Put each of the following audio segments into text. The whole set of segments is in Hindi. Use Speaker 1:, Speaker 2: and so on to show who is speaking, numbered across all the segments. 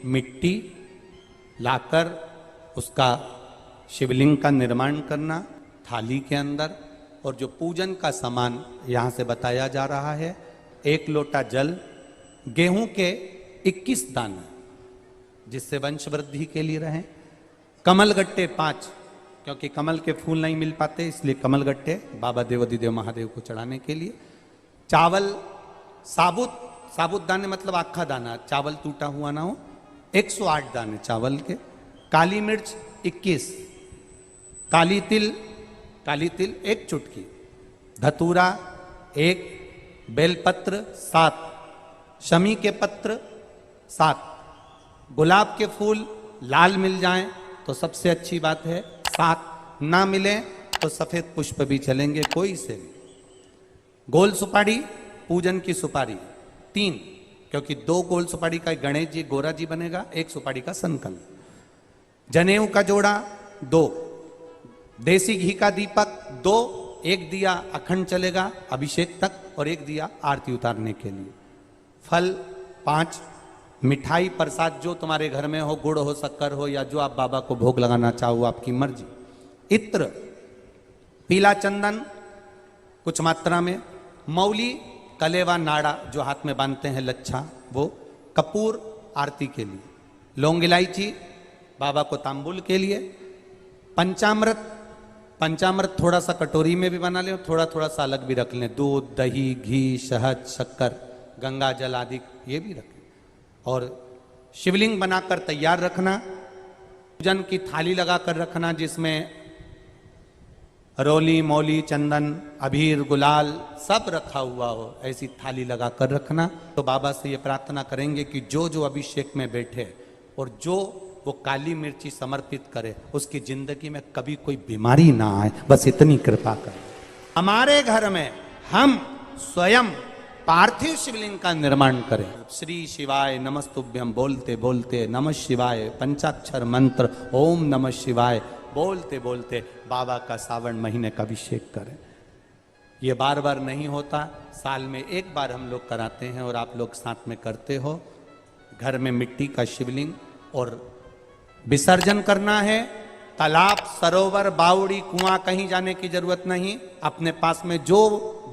Speaker 1: मिट्टी लाकर उसका शिवलिंग का निर्माण करना थाली के अंदर, और जो पूजन का सामान यहाँ से बताया जा रहा है, 1 लोटा जल, गेहूं के 21 दाने जिससे वंश वृद्धि के लिए रहें, कमल गट्टे 5, क्योंकि कमल के फूल नहीं मिल पाते इसलिए कमल गट्टे बाबा देवाधिदेव महादेव को चढ़ाने के लिए, चावल साबुत दाने मतलब आखा दाना, चावल टूटा हुआ ना हो, 108 दाने चावल के, काली मिर्च 21, काली तिल 1 चुटकी, धतूरा 1, बेलपत्र 7, शमी के पत्र 7, गुलाब के फूल लाल मिल जाएं तो सबसे अच्छी बात है, 7, ना मिले तो सफेद पुष्प भी चलेंगे, कोई से भी। गोल सुपारी, पूजन की सुपारी 3, क्योंकि 2 गोल सुपारी का गणेश जी गोरा जी बनेगा, 1 सुपारी का संकल्प, जनेऊ का जोड़ा 2, देसी घी का दीपक 2, 1 दिया अखंड चलेगा अभिषेक तक और 1 दिया आरती उतारने के लिए, फल 5, मिठाई प्रसाद जो तुम्हारे घर में हो, गुड़ हो, शक्कर हो, या जो आप बाबा को भोग लगाना चाहो आपकी मर्जी, इत्र, पीला चंदन कुछ मात्रा में, मौली, कलेवा नाड़ा जो हाथ में बांधते हैं लच्छा वो, कपूर आरती के लिए, लौंग इलायची बाबा को तांबुल के लिए, पंचामृत थोड़ा सा कटोरी में भी बना लें, थोड़ा थोड़ा सा अलग भी रख लें, दूध, दही, घी, शहद, शक्कर, गंगा जल आदि ये भी रखें, और शिवलिंग बनाकर तैयार रखना, पूजन की थाली लगाकर रखना जिसमें रोली, मौली, चंदन, अबीर, गुलाल सब रखा हुआ हो, ऐसी थाली लगाकर रखना। तो बाबा से ये प्रार्थना करेंगे कि जो जो अभिषेक में बैठे और जो वो काली मिर्ची समर्पित करे उसकी जिंदगी में कभी कोई बीमारी ना आए, बस इतनी कृपा करें। हमारे घर में हम स्वयं पार्थिव शिवलिंग का निर्माण करें। श्री शिवाय नमस्तुभ्यम बोलते बोलते नमः शिवाय पंचाक्षर मंत्र ओम नमः शिवाय बोलते बोलते बाबा का सावन महीने का अभिषेक करें। ये बार बार नहीं होता, साल में 1 बार हम लोग कराते हैं और आप लोग साथ में करते हो। घर में मिट्टी का शिवलिंग और विसर्जन करना है। तालाब, सरोवर, बावड़ी, कुआं कहीं जाने की जरूरत नहीं। अपने पास में जो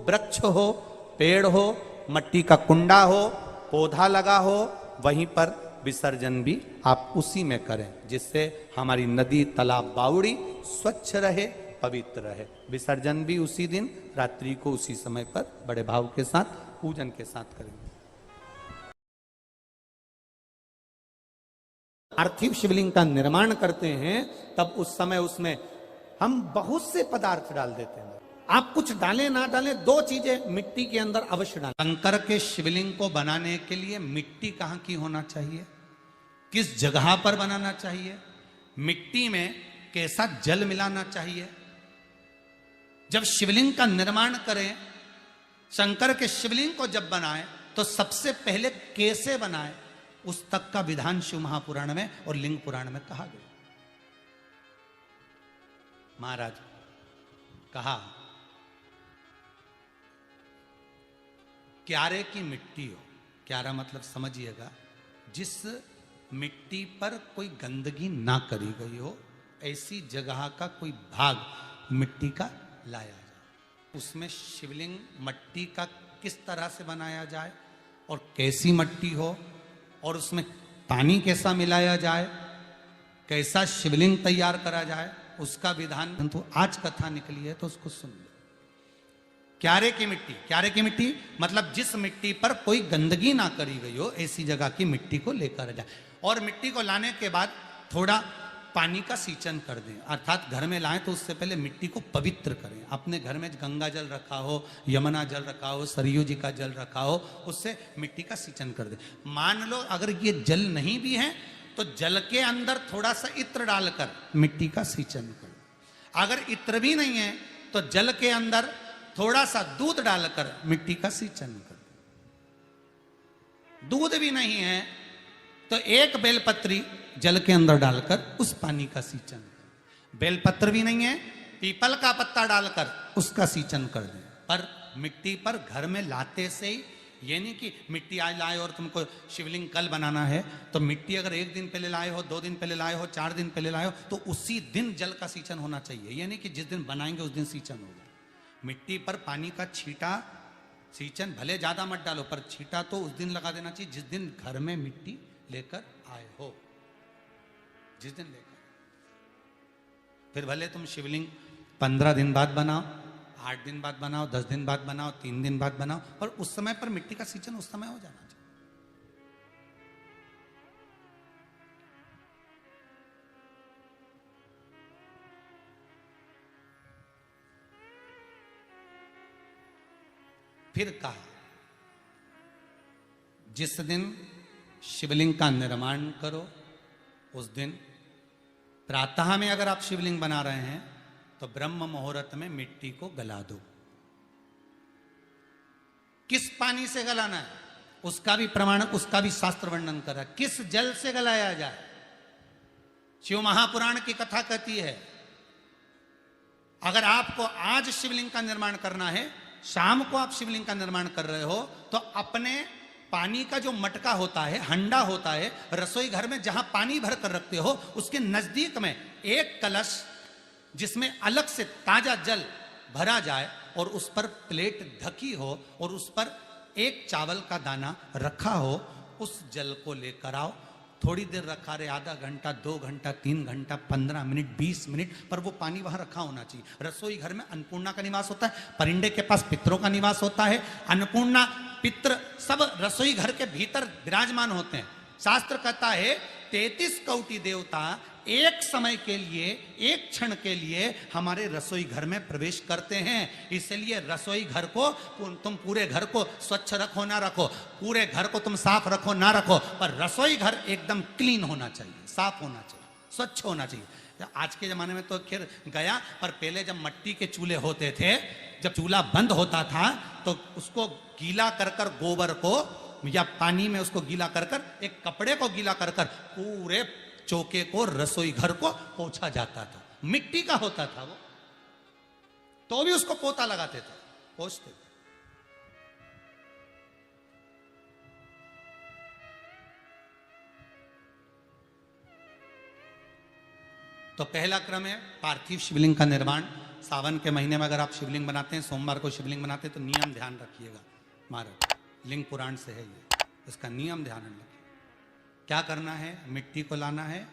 Speaker 1: वृक्ष हो, पेड़ हो, मट्टी का कुंडा हो, पौधा लगा हो, वहीं पर विसर्जन भी आप उसी में करें, जिससे हमारी नदी, तालाब, बावड़ी स्वच्छ रहे, पवित्र रहे। विसर्जन भी उसी दिन रात्रि को उसी समय पर बड़े भाव के साथ पूजन के साथ करेंगे। पार्थिव शिवलिंग का निर्माण करते हैं तब उस समय उसमें हम बहुत से पदार्थ डाल देते हैं। आप कुछ डालें ना डालें, 2 चीजें मिट्टी के अंदर अवश्य डालें। शंकर के शिवलिंग को बनाने के लिए मिट्टी कहां की होना चाहिए, किस जगह पर बनाना चाहिए, मिट्टी में कैसा जल मिलाना चाहिए। जब शिवलिंग का निर्माण करें, शंकर के शिवलिंग को जब बनाएं तो सबसे पहले कैसे बनाएं उस तक का विधान शिव महापुराण में और लिंग पुराण में कहा गया। महाराज कहा क्यारे की मिट्टी हो, क्यारा मतलब समझिएगा जिस मिट्टी पर कोई गंदगी ना करी गई हो, ऐसी जगह का कोई भाग मिट्टी का लाया जाए। उसमें शिवलिंग मट्टी का किस तरह से बनाया जाए और कैसी मट्टी हो और उसमें पानी कैसा मिलाया जाए, कैसा शिवलिंग तैयार करा जाए, उसका विधान तो आज कथा निकली है तो उसको सुन लो। क्यारे की मिट्टी, क्यारे की मिट्टी मतलब जिस मिट्टी पर कोई गंदगी ना करी गई हो, ऐसी जगह की मिट्टी को लेकर जाए। और मिट्टी को लाने के बाद थोड़ा पानी का सींचन कर दें, अर्थात घर में लाएं तो उससे पहले मिट्टी को पवित्र करें। अपने घर में गंगा जल रखा हो, यमुना जल रखा हो, सरयू जी का जल रखा हो, उससे मिट्टी का सींचन कर दें। मान लो अगर ये जल नहीं भी है तो जल के अंदर थोड़ा सा इत्र डालकर मिट्टी का सींचन करें। अगर इत्र भी नहीं है तो जल के अंदर थोड़ा सा दूध डालकर मिट्टी का सींचन कर दें। दूध भी नहीं है तो 1 बेलपत्री जल के अंदर डालकर उस पानी का सींचन करें। बेलपत्र भी नहीं है, पीपल का पत्ता डालकर उसका सींचन कर दें। पर मिट्टी पर घर में लाते से ही ये नहीं कि मिट्टी आज लाए और तुमको शिवलिंग कल बनाना है, तो मिट्टी अगर 1 दिन पहले लाए हो, 2 दिन पहले लाए हो, 4 दिन पहले लाए हो, तो उसी दिन जल का सिंचन होना चाहिए। ये नहीं कि जिस दिन बनाएंगे उस दिन सिंचन होगा। मिट्टी पर पानी का छींटा, सिंचन भले ज्यादा मत डालो, पर छींटा तो उस दिन लगा देना चाहिए जिस दिन घर में मिट्टी लेकर आए हो, जिस दिन लेकर। फिर भले तुम शिवलिंग 15 दिन बाद बनाओ, 8 दिन बाद बनाओ, 10 दिन बाद बनाओ, 3 दिन बाद बनाओ, पर उस समय पर मिट्टी का सिंचन उस समय हो जाना चाहिए। फिर कहा, जिस दिन शिवलिंग का निर्माण करो उस दिन प्रातः में अगर आप शिवलिंग बना रहे हैं तो ब्रह्म मुहूर्त में मिट्टी को गला दो। किस पानी से गलाना है उसका भी प्रमाण, उसका भी शास्त्र वर्णन करा। किस जल से गलाया जाए, शिव महापुराण की कथा कहती है, अगर आपको आज शिवलिंग का निर्माण करना है, शाम को आप शिवलिंग का निर्माण कर रहे हो, तो अपने पानी का जो मटका होता है, हंडा होता है, रसोई घर में जहां पानी भर कर रखते हो, उसके नजदीक में एक कलश जिसमें अलग से ताजा जल भरा जाए और उस पर प्लेट ढकी हो और उस पर एक चावल का दाना रखा हो, उस जल को लेकर आओ। थोड़ी देर रखा रहे, आधा घंटा, 2 घंटा, 3 घंटा, 15 मिनट, 20 मिनट, पर वो पानी वहां रखा होना चाहिए। रसोई घर में अन्नपूर्णा का निवास होता है, परिंदे के पास पितरों का निवास होता है। अन्नपूर्णा, पित्र सब रसोई घर के भीतर विराजमान होते हैं। शास्त्र कहता है 33 कोटि देवता एक समय के लिए, एक क्षण के लिए हमारे रसोई घर में प्रवेश करते हैं। इसलिए रसोई घर को तुम पूरे घर को स्वच्छ रखो ना रखो, पूरे घर को तुम साफ रखो ना रखो, पर रसोई घर एकदम क्लीन होना चाहिए, साफ होना चाहिए, स्वच्छ होना चाहिए। आज के जमाने में तो खैर गया, पर पहले जब मट्टी के चूल्हे होते थे, जब चूल्हा बंद होता था तो उसको गीला कर कर, गोबर को या पानी में उसको गीला कर कर, एक कपड़े को गीला कर कर पूरे चौके को, रसोई घर को पोंछा जाता था। मिट्टी का होता था वो, तो भी उसको पोता लगाते थे, पोंछते थे। तो पहला क्रम है पार्थिव शिवलिंग का निर्माण। सावन के महीने में अगर आप शिवलिंग बनाते हैं, सोमवार को शिवलिंग बनाते हैं, तो नियम ध्यान रखिएगा। महाराज लिंग पुराण से है ये, इसका नियम ध्यान रखिए। क्या करना है, मिट्टी को लाना है,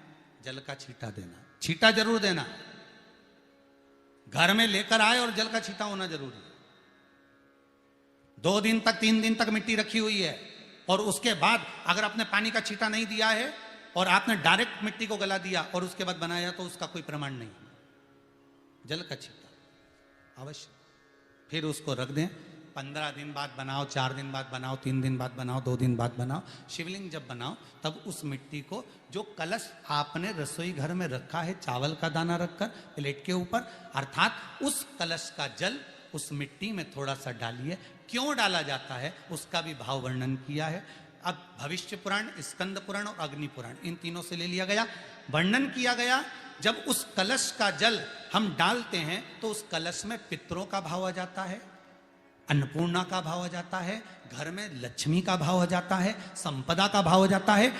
Speaker 1: जल का छींटा देना, छींटा जरूर देना, घर में लेकर आए और जल का छींटा होना जरूरी है। 2 दिन तक, 3 दिन तक मिट्टी रखी हुई है और उसके बाद अगर आपने पानी का छींटा नहीं दिया है और आपने डायरेक्ट मिट्टी को गला दिया और उसके बाद बनाया, तो उसका कोई प्रमाण नहीं। जल का छींटा अवश्य। फिर उसको रख दें, 15 दिन बाद बनाओ, 4 दिन बाद बनाओ, 3 दिन बाद बनाओ, 2 दिन बाद बनाओ। शिवलिंग जब बनाओ तब उस मिट्टी को, जो कलश आपने रसोई घर में रखा है चावल का दाना रखकर प्लेट के ऊपर, अर्थात उस कलश का जल उस मिट्टी में थोड़ा सा डालिए। क्यों डाला जाता है उसका भी भाव वर्णन किया है। अब भविष्य पुराण, स्कंद पुराण और अग्नि पुराण, इन तीनों से ले लिया गया, वर्णन किया गया। जब उस कलश का जल हम डालते हैं तो उस कलश में पितरों का भाव आ जाता है, अन्नपूर्णा का भाव हो जाता है, घर में लक्ष्मी का भाव हो जाता है, संपदा का भाव हो जाता है।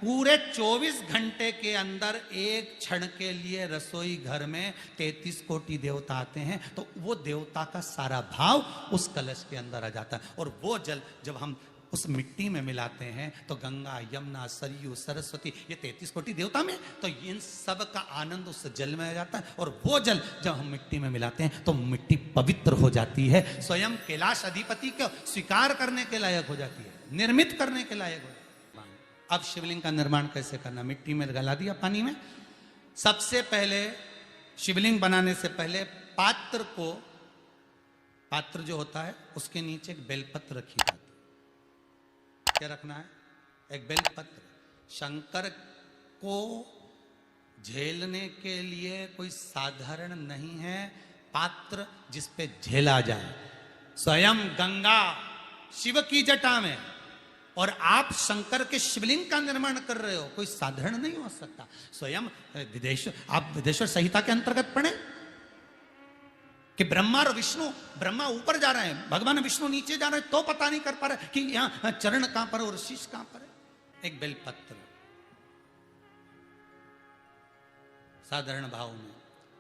Speaker 1: पूरे 24 घंटे के अंदर एक क्षण के लिए रसोई घर में 33 कोटि देवता आते हैं, तो वो देवता का सारा भाव उस कलश के अंदर आ जाता है। और वो जल जब हम उस मिट्टी में मिलाते हैं तो गंगा, यमुना, सरयू, सरस्वती, ये 33 कोटि देवता में, तो इन सब का आनंद उस जल में आ जाता है। और वो जल जब हम मिट्टी में मिलाते हैं तो मिट्टी पवित्र हो जाती है, स्वयं कैलाश अधिपति को स्वीकार करने के लायक हो जाती है, निर्मित करने के लायक हो जाती है। अब शिवलिंग का निर्माण कैसे करना, मिट्टी में गला दिया पानी में। सबसे पहले शिवलिंग बनाने से पहले पात्र को, पात्र जो होता है उसके नीचे एक बेलपत्र रखी जाती है। क्या रखना है, एक बेलपत्र। शंकर को झेलने के लिए कोई साधारण नहीं है पात्र जिस पे झेला जाए। स्वयं गंगा शिव की जटा में, और आप शंकर के शिवलिंग का निर्माण कर रहे हो, कोई साधारण नहीं हो सकता। स्वयं आप विदेश्वर संहिता के अंतर्गत पढ़े, कि ब्रह्मा और विष्णु, ब्रह्मा ऊपर जा रहे हैं, भगवान विष्णु नीचे जा रहे हैं, तो पता नहीं कर पा रहे कि यहां चरण कहां पर और शीश कहां पर है। एक बेलपत्र, साधारण भाव में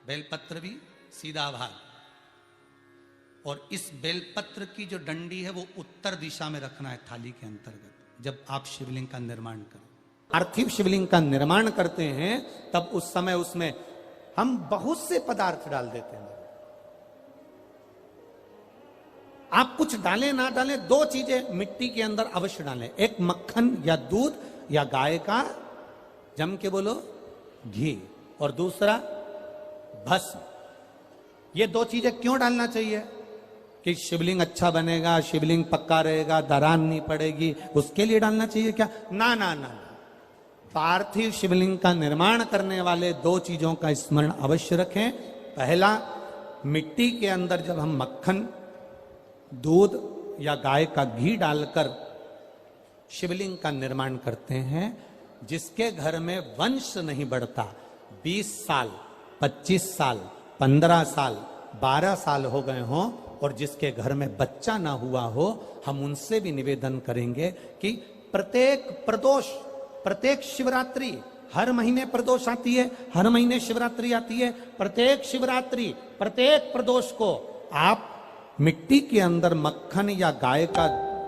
Speaker 1: बेलपत्र भी सीधा भाग, और इस बेलपत्र की जो डंडी है वो उत्तर दिशा में रखना है थाली के अंतर्गत। जब आप शिवलिंग का निर्माण करें, पार्थिव शिवलिंग का निर्माण करते हैं, तब उस समय उसमें हम बहुत से पदार्थ डाल देते हैं। आप कुछ डालें ना डालें, दो चीजें मिट्टी के अंदर अवश्य डालें, एक मक्खन या दूध या गाय का, जम के बोलो, घी, और दूसरा भस्म। ये दो चीजें क्यों डालना चाहिए? कि शिवलिंग अच्छा बनेगा, शिवलिंग पक्का रहेगा, दरार नहीं पड़ेगी, उसके लिए डालना चाहिए क्या? ना ना ना, पार्थिव शिवलिंग का निर्माण करने वाले दो चीजों का स्मरण अवश्य रखें। पहला, मिट्टी के अंदर जब हम मक्खन, दूध या गाय का घी डालकर शिवलिंग का निर्माण करते हैं, जिसके घर में वंश नहीं बढ़ता, 20 साल, 25 साल, 15 साल, 12 साल हो गए हों, और जिसके घर में बच्चा ना हुआ हो, हम उनसे भी निवेदन करेंगे कि प्रत्येक प्रदोष, प्रत्येक शिवरात्रि, हर महीने प्रदोष आती है, हर महीने शिवरात्रि आती है, प्रत्येक शिवरात्रि, प्रत्येक प्रदोष को आप मिट्टी के अंदर मक्खन या गाय का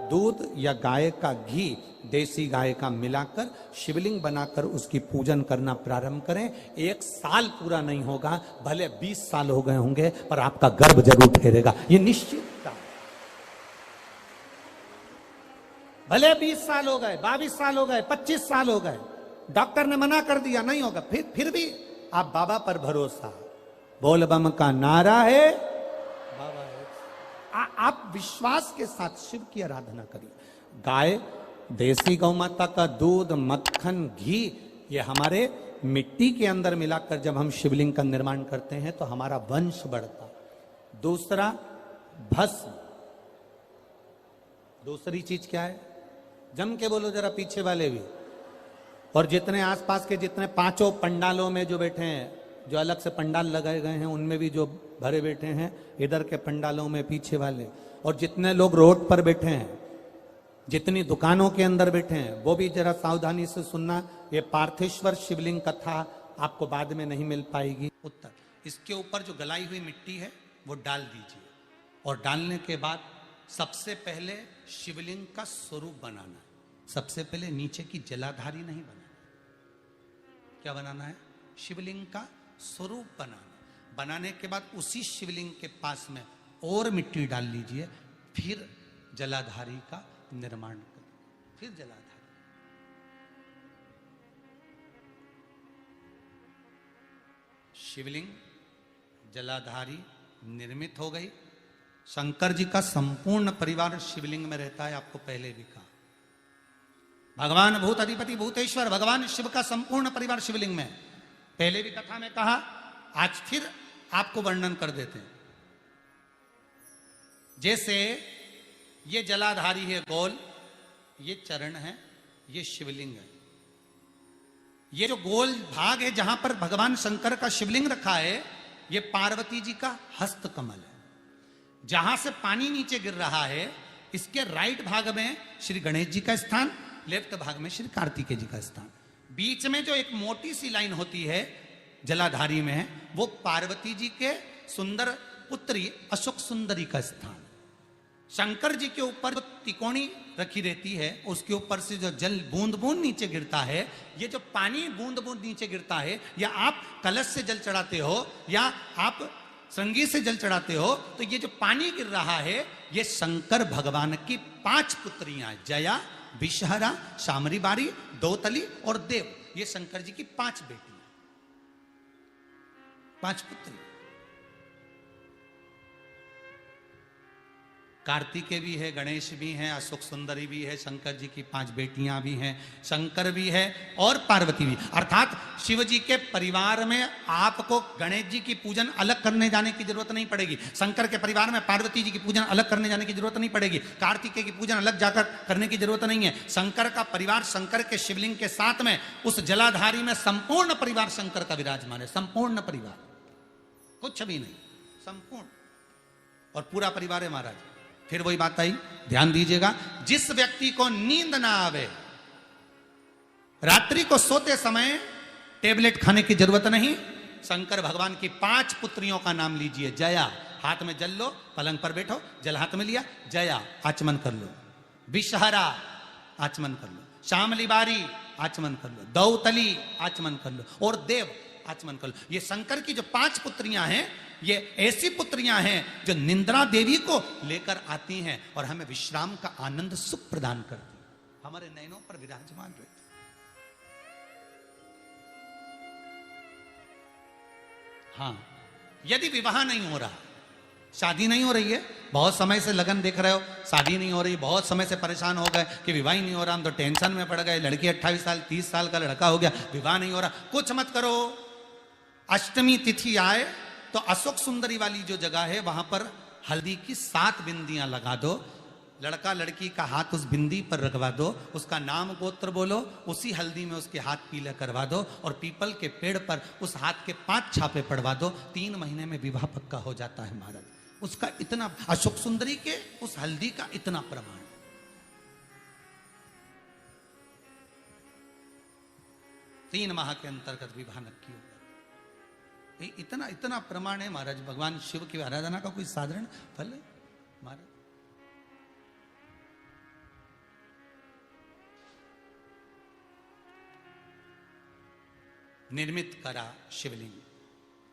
Speaker 1: दूध या गाय का घी, देसी गाय का मिलाकर शिवलिंग बनाकर उसकी पूजन करना प्रारंभ करें। 1 साल पूरा नहीं होगा, भले 20 साल हो गए होंगे, पर आपका गर्भ जरूर ठहरेगा, ये निश्चित। भले 20 साल हो गए, 22 साल हो गए, 25 साल हो गए, डॉक्टर ने मना कर दिया नहीं होगा, फिर भी आप बाबा पर भरोसा, बोल बम का नारा है, बाबा है। आप विश्वास के साथ शिव की आराधना करिए। गाय, देसी गौ माता का दूध, मक्खन, घी, ये हमारे मिट्टी के अंदर मिलाकर जब हम शिवलिंग का निर्माण करते हैं तो हमारा वंश बढ़ता। दूसरा, भस्म। दूसरी चीज क्या है? जम के बोलो जरा, पीछे वाले भी, और जितने आसपास के जितने 5 पंडालों में जो बैठे हैं, जो अलग से पंडाल लगाए गए हैं, उनमें भी जो भरे बैठे हैं, इधर के पंडालों में पीछे वाले, और जितने लोग रोड पर बैठे हैं, जितनी दुकानों के अंदर बैठे हैं, वो भी जरा सावधानी से सुनना। ये पार्थेश्वर शिवलिंग कथा आपको बाद में नहीं मिल पाएगी। उत्तर, इसके ऊपर जो गलाई हुई मिट्टी है वो डाल दीजिए, और डालने के बाद सबसे पहले शिवलिंग का स्वरूप बनाना। सबसे पहले नीचे की जलाधारी नहीं बनाना। क्या बनाना है? शिवलिंग का स्वरूप बनाना। बनाने के बाद उसी शिवलिंग के पास में और मिट्टी डाल लीजिए, फिर जलाधारी का निर्माण करें, फिर जलाधारी। शिवलिंग, जलाधारी निर्मित हो गई। शंकर जी का संपूर्ण परिवार शिवलिंग में रहता है, आपको पहले भी कहा। भगवान भूत अधिपति भूतेश्वर, भगवान शिव का संपूर्ण परिवार शिवलिंग में। पहले भी कथा में कहा, आज फिर आपको वर्णन कर देते हैं। जैसे ये जलाधारी है गोल, ये चरण है, ये शिवलिंग है। ये जो गोल भाग है जहां पर भगवान शंकर का शिवलिंग रखा है, ये पार्वती जी का हस्त कमल है। जहां से पानी नीचे गिर रहा है, इसके राइट भाग में श्री गणेश जी का स्थान, लेफ्ट भाग में श्री कार्तिकेय जी का स्थान। बीच में जो एक मोटी सी लाइन होती है जलाधारी में, वो पार्वती जी के सुंदर पुत्री अशोक सुंदरी का स्थान। शंकर जी के ऊपर जो तिकोनी रखी रहती है, उसके ऊपर से जो जल बूंद बूंद नीचे गिरता है, ये जो पानी बूंद बूंद नीचे गिरता है, या आप कलश से जल चढ़ाते हो या आप संगीत से जल चढ़ाते हो, तो ये जो पानी गिर रहा है, ये शंकर भगवान की 5 पुत्रियां, जया, विषहरा, शामरी बारी, दोतली और देव, ये शंकर जी की 5 बेटियां, 5 पुत्री। कार्तिकेय भी है, गणेश भी हैं, अशोक सुंदरी भी है, शंकर जी की 5 बेटियां भी हैं, शंकर भी है और पार्वती भी। अर्थात शिव जी के परिवार में आपको गणेश जी की पूजन अलग करने जाने की जरूरत नहीं पड़ेगी। शंकर के परिवार में पार्वती जी की पूजन अलग करने जाने की जरूरत नहीं पड़ेगी। कार्तिकेय की पूजन अलग जाकर करने की जरूरत नहीं है। शंकर का परिवार शंकर के शिवलिंग के साथ में उस जलाधारी में संपूर्ण परिवार शंकर का विराजमान है। संपूर्ण परिवार, कुछ भी नहीं, संपूर्ण। और पूरा परिवार है महाराज। फिर वही बात आई, ध्यान दीजिएगा, जिस व्यक्ति को नींद ना आवे, रात्रि को सोते समय टेबलेट खाने की जरूरत नहीं, शंकर भगवान की 5 पुत्रियों का नाम लीजिए। जया, हाथ में जल लो, पलंग पर बैठो, जल हाथ में लिया, जया आचमन कर लो। विषहरा आचमन कर लो। श्यामली बारी आचमन कर लो। दौतली आचमन कर लो। और देव आचमन कर लो। ये शंकर की जो 5 पुत्रियां हैं, ये ऐसी पुत्रियां हैं जो निंद्रा देवी को लेकर आती हैं और हमें विश्राम का आनंद सुख प्रदान करती हैं, हमारे नयनों पर विराजमान रहती। हाँ, यदि विवाह नहीं हो रहा, शादी नहीं हो रही है, बहुत समय से लगन देख रहे हो, शादी नहीं हो रही, बहुत समय से परेशान हो गए कि विवाह ही नहीं हो रहा, हम तो टेंशन में पड़ गए, लड़की 28 साल 30 साल का लड़का हो गया, विवाह नहीं हो रहा, कुछ मत करो। अष्टमी तिथि आए तो अशोक सुंदरी वाली जो जगह है वहां पर हल्दी की 7 बिंदियां लगा दो, लड़का लड़की का हाथ उस बिंदी पर रखवा दो, उसका नाम गोत्र बोलो, उसी हल्दी में उसके हाथ पीला करवा दो और पीपल के पेड़ पर उस हाथ के 5 छापे पड़वा दो। 3 महीने में विवाह पक्का हो जाता है महाराज। उसका इतना, अशोक सुंदरी के उस हल्दी का इतना प्रमाण। 3 माह के अंतर्गत विवाह नक्की होगा। इतना इतना प्रमाण है महाराज। भगवान शिव की आराधना का कोई साधारण फल है महाराज। निर्मित करा शिवलिंग।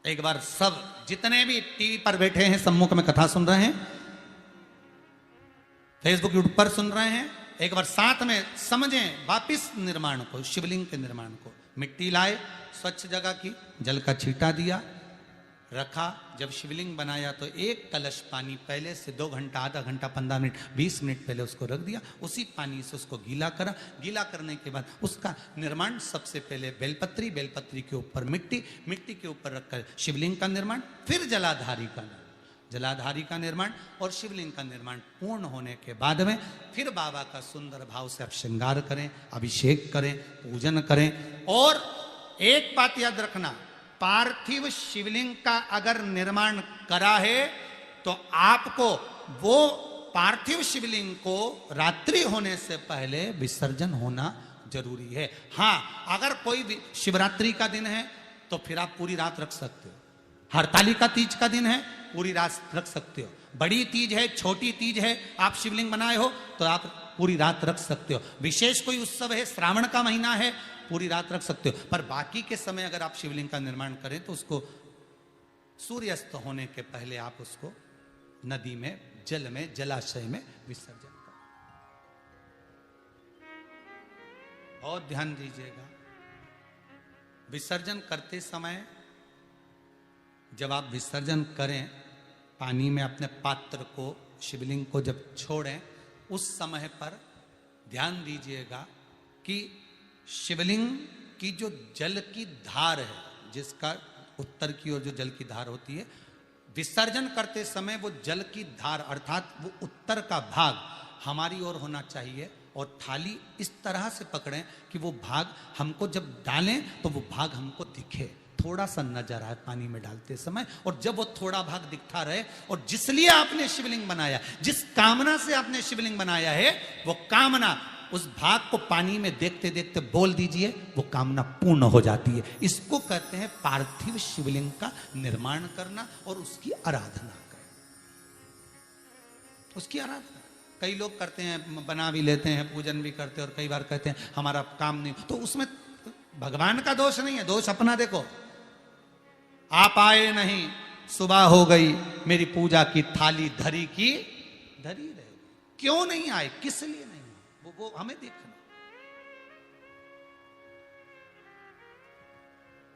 Speaker 1: एक बार सब जितने भी टीवी पर बैठे हैं, सम्मुख में कथा सुन रहे हैं, फेसबुक यूट्यूब पर सुन रहे हैं, एक बार साथ में समझें वापिस निर्माण को, शिवलिंग के निर्माण को। मिट्टी लाए, स्वच्छ जगह की, जल का छींटा दिया, रखा। जब शिवलिंग बनाया तो 1 कलश पानी पहले से 2 घंटा, आधा घंटा, 15 मिनट, 20 मिनट पहले उसको रख दिया। उसी पानी से उसको गीला करा। गीला करने के बाद उसका निर्माण सबसे पहले बेलपत्री, बेलपत्री के ऊपर मिट्टी, मिट्टी के ऊपर रखकर शिवलिंग का निर्माण, फिर जलाधारी का निर्माण, जलाधारी का निर्माण और शिवलिंग का निर्माण पूर्ण होने के बाद में फिर बाबा का सुंदर भाव से आप श्रृंगार करें, अभिषेक करें, पूजन करें। और एक बात याद रखना, पार्थिव शिवलिंग का अगर निर्माण करा है तो आपको वो पार्थिव शिवलिंग को रात्रि होने से पहले विसर्जन होना जरूरी है। हाँ, अगर कोई शिवरात्रि का दिन है तो फिर आप पूरी रात रख सकते हो। हरतालिका तीज का दिन है, पूरी रात रख सकते हो। बड़ी तीज है, छोटी तीज है, आप शिवलिंग बनाए हो तो आप पूरी रात रख सकते हो। विशेष कोई उत्सव है, श्रावण का महीना है, पूरी रात रख सकते हो। पर बाकी के समय अगर आप शिवलिंग का निर्माण करें तो उसको सूर्यास्त होने के पहले आप उसको नदी में, जल में, जलाशय में विसर्जन करें। और ध्यान दीजिएगा, विसर्जन करते समय जब आप विसर्जन करें, पानी में अपने पात्र को, शिवलिंग को जब छोड़ें, उस समय पर ध्यान दीजिएगा कि शिवलिंग की जो जल की धार है, जिसका उत्तर की ओर जो जल की धार होती है, विसर्जन करते समय वो जल की धार अर्थात वो उत्तर का भाग हमारी ओर होना चाहिए और थाली इस तरह से पकड़ें कि वो भाग हमको जब डालें तो वो भाग हमको दिखे, थोड़ा सा नजर आए पानी में डालते समय। और जब वो थोड़ा भाग दिखता रहे, और जिसलिए आपने शिवलिंग बनाया, जिस कामना से आपने शिवलिंग बनाया है, वो कामना उस भाग को पानी में देखते देखते बोल दीजिए, वो कामना पूर्ण हो जाती है। इसको कहते हैं पार्थिव शिवलिंग का निर्माण करना और उसकी आराधना करना, उसकी आराधना। कई लोग करते हैं, बना भी लेते हैं, पूजन भी करते हैं, और कई बार कहते हैं हमारा काम नहीं, तो उसमें भगवान का दोष नहीं है, दोष अपना देखो। आप आए नहीं, सुबह हो गई, मेरी पूजा की थाली धरी की धरी रहे। क्यों नहीं आए, किस लिए नहीं आए, वो हमें देखना।